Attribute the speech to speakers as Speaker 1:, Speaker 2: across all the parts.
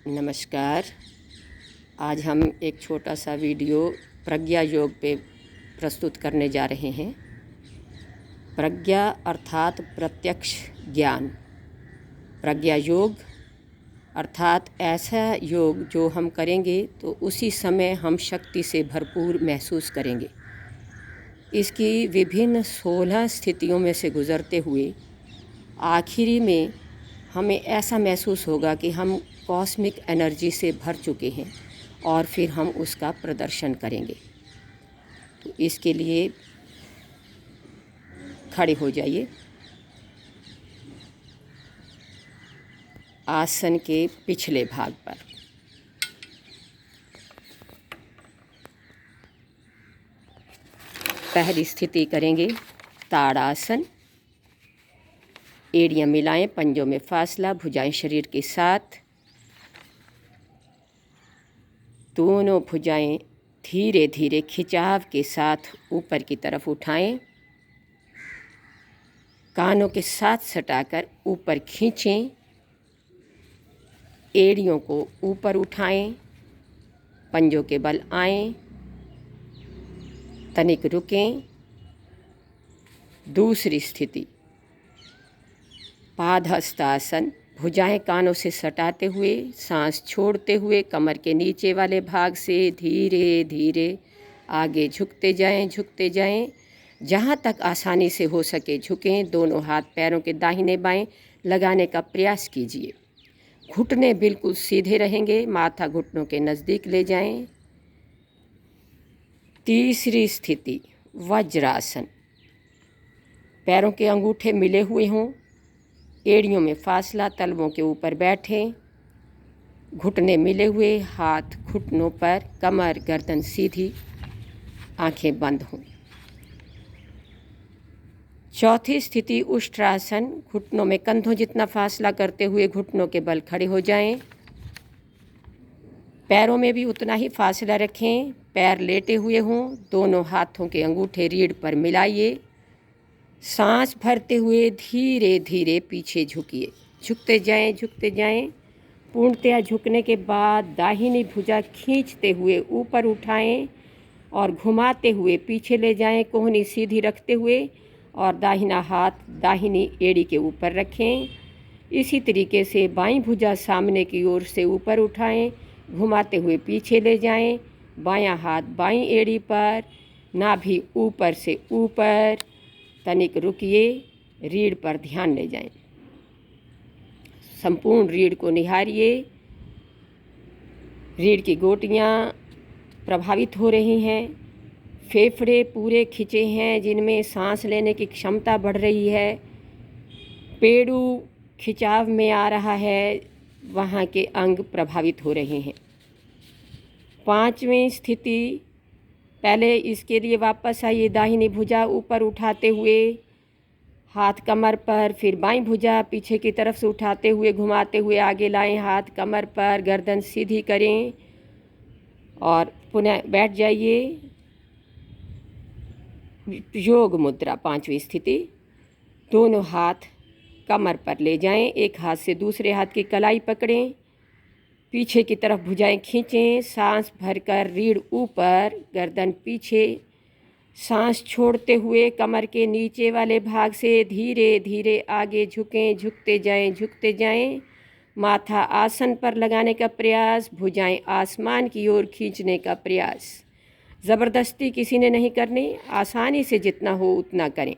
Speaker 1: नमस्कार। आज हम एक छोटा सा वीडियो प्रज्ञा योग पे प्रस्तुत करने जा रहे हैं। प्रज्ञा अर्थात प्रत्यक्ष ज्ञान। प्रज्ञा योग अर्थात ऐसा योग जो हम करेंगे तो उसी समय हम शक्ति से भरपूर महसूस करेंगे। इसकी विभिन्न 16 स्थितियों में से गुज़रते हुए आखिरी में हमें ऐसा महसूस होगा कि हम कॉस्मिक एनर्जी से भर चुके हैं और फिर हम उसका प्रदर्शन करेंगे। तो इसके लिए खड़े हो जाइए। आसन के पिछले भाग पर पहली स्थिति करेंगे ताड़ासन। एड़ियाँ मिलाएं, पंजों में फासला, भुजाएं शरीर के साथ। दोनों भुजाएं धीरे धीरे खिंचाव के साथ ऊपर की तरफ उठाएं। कानों के साथ सटाकर ऊपर खींचें। एड़ियों को ऊपर उठाएं, पंजों के बल आएं, तनिक रुकें। दूसरी स्थिति पादहस्तासन। भुजाएं कानों से सटाते हुए, सांस छोड़ते हुए कमर के नीचे वाले भाग से धीरे धीरे आगे झुकते जाएं। जहाँ तक आसानी से हो सके झुकें। दोनों हाथ पैरों के दाहिने बाएं लगाने का प्रयास कीजिए। घुटने बिल्कुल सीधे रहेंगे, माथा घुटनों के नज़दीक ले जाएं। तीसरी स्थिति वज्रासन। पैरों के अंगूठे मिले हुए हों, एड़ियों में फासला, तलवों के ऊपर बैठें, घुटने मिले हुए, हाथ घुटनों पर, कमर गर्दन सीधी, आंखें बंद हों। चौथी स्थिति उष्ट्रासन। घुटनों में कंधों जितना फासला करते हुए घुटनों के बल खड़े हो जाएं। पैरों में भी उतना ही फासला रखें, पैर लेटे हुए हों। दोनों हाथों के अंगूठे रीढ़ पर मिलाइए। सांस भरते हुए धीरे धीरे पीछे झुकिए। झुकते जाएं। पूर्णतया झुकने के बाद दाहिनी भुजा खींचते हुए ऊपर उठाएं और घुमाते हुए पीछे ले जाएं, कोहनी सीधी रखते हुए, और दाहिना हाथ दाहिनी एड़ी के ऊपर रखें। इसी तरीके से बाईं भुजा सामने की ओर से ऊपर उठाएं, घुमाते हुए पीछे ले जाएं। बायां हाथ बाईं एड़ी पर, नाभि ऊपर से ऊपर। तनिक रुकिए, रीढ़ पर ध्यान ले जाएं। संपूर्ण रीढ़ को निहारिए। रीढ़ की गोटियां प्रभावित हो रही हैं। फेफड़े पूरे खिंचे हैं, जिनमें सांस लेने की क्षमता बढ़ रही है। पेड़ू खिंचाव में आ रहा है, वहाँ के अंग प्रभावित हो रहे हैं। पांचवीं स्थिति, पहले इसके लिए वापस आइए। दाहिनी भुजा ऊपर उठाते हुए, हाथ कमर पर, फिर बाईं भुजा पीछे की तरफ से उठाते हुए घुमाते हुए आगे लाएं। हाथ कमर पर, गर्दन सीधी करें और पुनः बैठ जाइए। योग मुद्रा पांचवी स्थिति। दोनों हाथ कमर पर ले जाएं, एक हाथ से दूसरे हाथ की कलाई पकड़ें, पीछे की तरफ भुजाएं खींचें। सांस भरकर रीढ़ ऊपर, गर्दन पीछे। सांस छोड़ते हुए कमर के नीचे वाले भाग से धीरे धीरे आगे झुकें। झुकते जाएं। माथा आसन पर लगाने का प्रयास, भुजाएं आसमान की ओर खींचने का प्रयास। ज़बरदस्ती किसी ने नहीं करनी, आसानी से जितना हो उतना करें।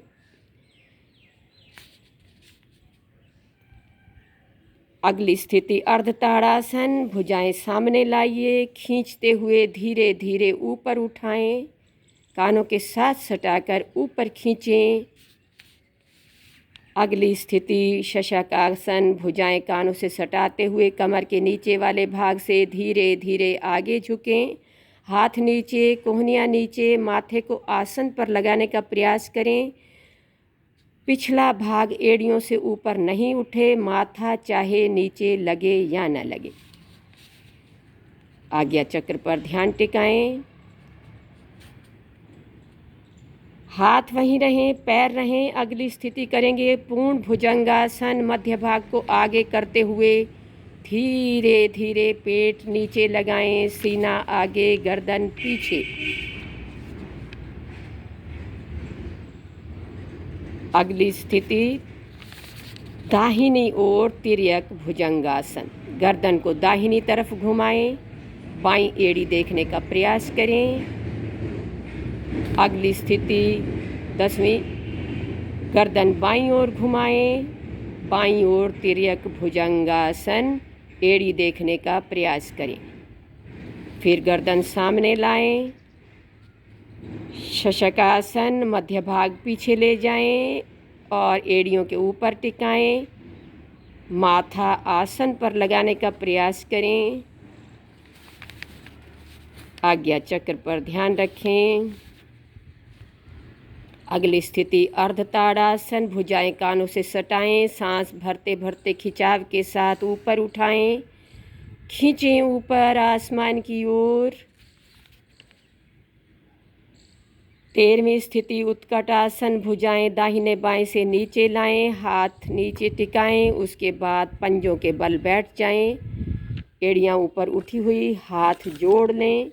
Speaker 1: अगली स्थिति अर्धताड़ासन। भुजाएं सामने लाइए, खींचते हुए धीरे धीरे ऊपर उठाएं, कानों के साथ सटाकर ऊपर खींचें। अगली स्थिति शशकासन। भुजाएं कानों से सटाते हुए कमर के नीचे वाले भाग से धीरे धीरे आगे झुकें। हाथ नीचे, कोहनियाँ नीचे, माथे को आसन पर लगाने का प्रयास करें। पिछला भाग एड़ियों से ऊपर नहीं उठे, माथा चाहे नीचे लगे या न लगे। आज्ञा चक्र पर ध्यान टिकाएं। हाथ वहीं रहें, पैर रहें। अगली स्थिति करेंगे पूर्ण भुजंगासन। मध्य भाग को आगे करते हुए धीरे धीरे पेट नीचे लगाएं, सीना आगे, गर्दन पीछे। अगली स्थिति दाहिनी ओर तिर्यक भुजंगासन। गर्दन को दाहिनी तरफ घुमाएं, बाईं एड़ी देखने का प्रयास करें। अगली स्थिति 10वीं, गर्दन बाईं ओर घुमाएं, बाईं ओर तिर्यक भुजंगासन, एड़ी देखने का प्रयास करें। फिर गर्दन सामने लाएं, शशकासन, मध्य भाग पीछे ले जाएं और एड़ियों के ऊपर टिकाएं। माथा आसन पर लगाने का प्रयास करें। आज्ञा चक्र पर ध्यान रखें। अगली स्थिति अर्ध ताड़ासन। भुजाएं कानों से सटाएं, सांस भरते भरते खिंचाव के साथ ऊपर उठाएं, खींचें ऊपर आसमान की ओर। 13वीं स्थिति उत्कट आसन। भुजाएं दाहिने बाएं से नीचे लाएं, हाथ नीचे टिकाएं, उसके बाद पंजों के बल बैठ जाएं, एड़ियां ऊपर उठी हुई, हाथ जोड़ लें।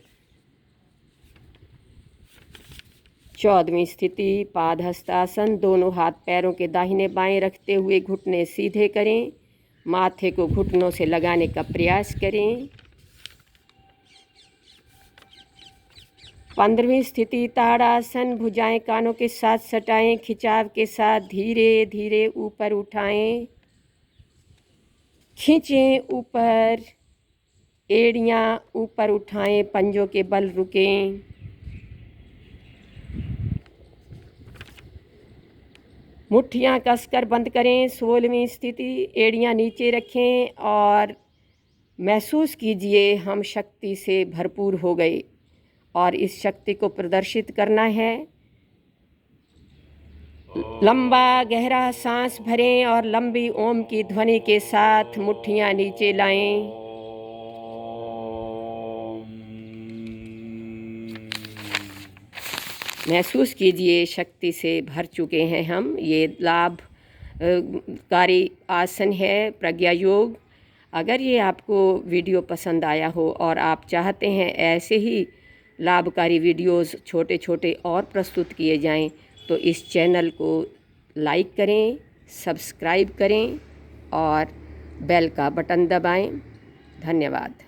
Speaker 1: 14वीं स्थिति पादहस्तासन। दोनों हाथ पैरों के दाहिने बाएं रखते हुए घुटने सीधे करें, माथे को घुटनों से लगाने का प्रयास करें। 15वीं स्थिति ताड़ासन। भुजाएं कानों के साथ सटाएं, खिंचाव के साथ धीरे धीरे ऊपर उठाएं, खींचें ऊपर, एड़ियां ऊपर उठाएं, पंजों के बल रुकें। मुट्ठियां कसकर बंद करें। 16वीं स्थिति एड़ियां नीचे रखें और महसूस कीजिए हम शक्ति से भरपूर हो गए और इस शक्ति को प्रदर्शित करना है। लंबा गहरा सांस भरें और लंबी ओम की ध्वनि के साथ मुट्ठियां नीचे लाएं। महसूस कीजिए शक्ति से भर चुके हैं हम। ये लाभकारी आसन है प्रज्ञा योग। अगर ये आपको वीडियो पसंद आया हो और आप चाहते हैं ऐसे ही लाभकारी वीडियोस छोटे छोटे और प्रस्तुत किए जाएं, तो इस चैनल को लाइक करें, सब्सक्राइब करें और बेल का बटन दबाएं। धन्यवाद।